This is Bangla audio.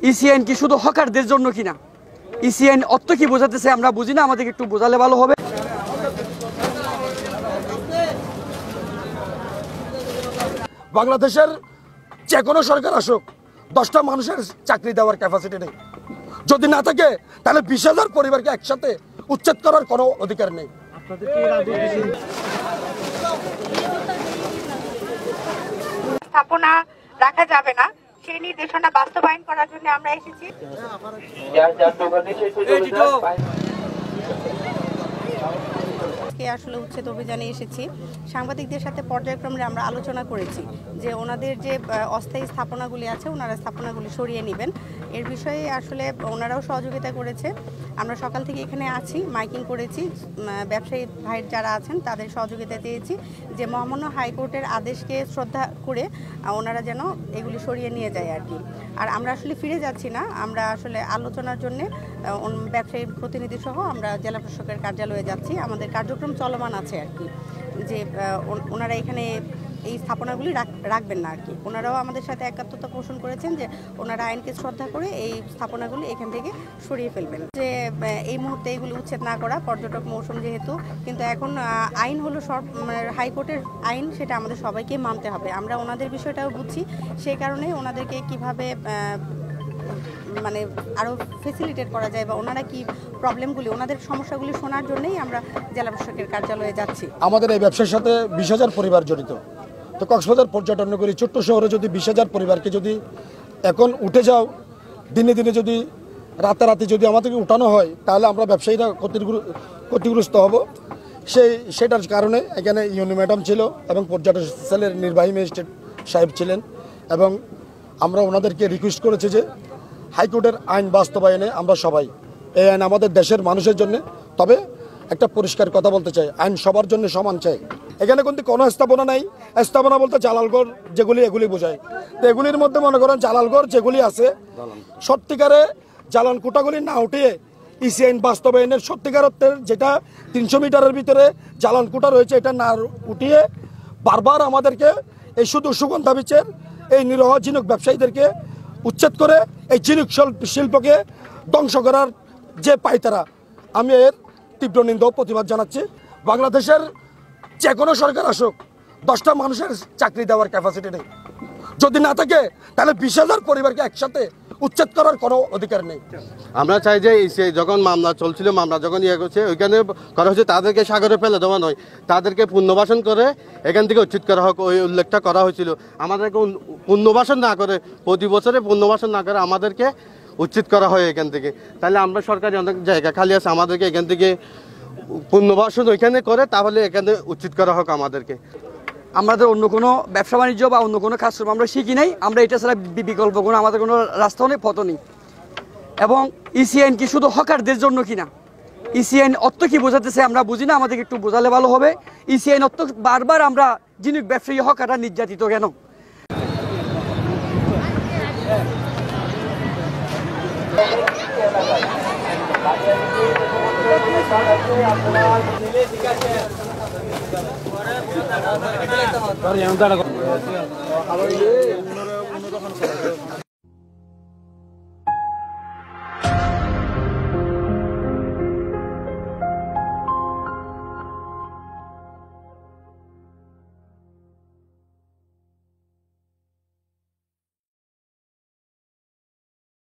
ইসি আইন কি শুধু হকারদের জন্য কিনা? ইসি আইন অর্থ কি বোঝাতেছে আমরা বুঝি না, আমাদেরকে একটু বোঝালে ভালো হবে। বাংলাদেশের যে কোনো সরকার আসুক 10টা মানুষের চাকরি দেওয়ার ক্যাপাসিটি নেই। যদি না থাকে তাহলে 20,000 পরিবারকে একসাথে উচ্ছেদ করার কোনো অধিকার নেই। স্থাপনা রাখা যাবে না, সেই নির্দেশনা বাস্তবায়ন করার জন্য আমরা এসেছি। আসলে উচ্ছেদ অভিযানে এসেছি, সাংবাদিকদের সাথে পর্যায়ক্রমে আমরা আলোচনা করেছি যে ওনাদের যে অস্থায়ী স্থাপনাগুলি আছে ওনারা স্থাপনাগুলি সরিয়ে নেবেন। এর বিষয়ে আসলে ওনারাও সহযোগিতা করেছে। আমরা সকাল থেকে এখানে আছি, মাইকিং করেছি, ব্যবসায়ী ভাই যারা আছেন তাদের সহযোগিতা দিয়েছি যে মহামান্য হাইকোর্টের আদেশকে শ্রদ্ধা করে ওনারা যেন এগুলি সরিয়ে নিয়ে যায় আর কি। আর আমরা আসলে ফিরে যাচ্ছি না, আমরা আসলে আলোচনার জন্য ব্যবসায়ী প্রতিনিধি সহ আমরা জেলা প্রশাসকের কার্যালয়ে যাচ্ছি। আমাদের কার্যক্রম চলমান আছে আর কি, যে ওনারা এখানে এই স্থাপনাগুলি রাখবেন না আর কি। ওনারাও আমাদের সাথে একাত্মতা পোষণ করেছেন যে ওনারা আইনকে শ্রদ্ধা করে এই স্থাপনাগুলি এখান থেকে সরিয়ে ফেলবেন। যে এই মুহূর্তে এগুলি উচ্ছেদ না করা, পর্যটক মৌসুম যেহেতু, কিন্তু এখন আইন হলো হাইকোর্টের আইন, সেটা আমাদের সবাইকে মানতে হবে। আমরা ওনাদের বিষয়টাও বুঝছি, সেই কারণে ওনাদেরকে কিভাবে মানে আরও ফেসিলিটেট করা যায় বা ওনারা কি প্রবলেমগুলি, ওনাদের সমস্যাগুলি শোনার জন্যই আমরা জেলা প্রশাসকের কার্যালয়ে যাচ্ছি। আমাদের এই ব্যবসার সাথে 20,000 পরিবার জড়িত। তো কক্সবাজার পর্যটন নগরী ছোট্ট শহরে যদি 20,000 পরিবারকে যদি এখন উঠে যাও, দিনে দিনে যদি রাতারাতি যদি আমাদেরকে উঠানো হয় তাহলে আমরা ব্যবসায়ীরা ক্ষতিগ্রস্ত হব। সেটার কারণে এখানে ইউনি ম্যাডাম ছিল এবং পর্যটন সেলের নির্বাহী ম্যাজিস্ট্রেট সাহেব ছিলেন, এবং আমরা ওনাদেরকে রিকোয়েস্ট করেছি যে হাইকোর্টের আইন বাস্তবায়নে আমরা সবাই, এই আইন আমাদের দেশের মানুষের জন্য। তবে একটা পরিষ্কার কথা বলতে চাই, আইন সবার জন্য সমান চাই। এখানে কিন্তু কোনো স্থাপনা নাই। স্থাপনা বলতে জালালঘর যেগুলি, এগুলি বোঝায়। তো এগুলির মধ্যে মনে করেন জালালঘর যেগুলি আছে, সত্যিকারে জালান কোটাগুলি না উঠিয়ে ইসি আইন বাস্তবায়নের সত্যিকার অর্থের যেটা 300 মিটারের ভিতরে জালান কোটা রয়েছে, এটা না উঠিয়ে বারবার আমাদেরকে এই শুধু সুগন্ধা বিচের এই নিরহ ঝিনুক ব্যবসায়ীদেরকে উচ্ছেদ করে এই ঝিনুক শিল্পকে ধ্বংস করার যে পায়তারা, আমি এর তীব্র নিন্দা ও প্রতিবাদ জানাচ্ছি। বাংলাদেশের যে কোনো সরকার আসুক 10টা মানুষের চাকরি দেওয়ার ক্যাপাসিটি নেই। যদি না থাকে তাহলে 20,000 পরিবারকে একসাথে উচ্ছেদ করার কোনো অধিকার নেই। আমরা চাই যে যখন মামলা চলছিল, মামলা যখন করছে ওইখানে করা হচ্ছে, তাদেরকে সাগরে ফেলে দেওয়া নয়, তাদেরকে পুনর্বাসন করে এখান থেকে উচ্ছেদ করা হোক। ওই উল্লেখটা করা হয়েছিল। আমাদেরকে পুনর্বাসন না করে, প্রতি বছরে পুনর্বাসন না করে আমাদেরকে উচ্ছেদ করা হয় এখান থেকে। তাহলে আমরা সরকারি অনেক জায়গা খালি আছে, আমাদেরকে এখান থেকে পুনর্বাসন ওইখানে করে তাহলে এখানে উচ্ছেদ করা হোক আমাদেরকে। আমাদের অন্য কোনো ব্যবসা বাণিজ্য বা অন্য কোনো কাজকর্ম আমরা শিখি নাই। আমরা এটা ছাড়া বিকল্প কোনো আমাদের কোনো রাস্তাও নেই, পথও নেই। এবং ইসি আইন কি শুধু হকারদের জন্য কিনা? ইসি আইন অর্থ কি বোঝাতেছে আমরা বুঝি না, আমাদেরকে একটু বোঝালে ভালো হবে। ইসি আইন অর্থ বারবার আমরা যিনি ব্যবসায়ী হকাররা নির্যাতিত কেন?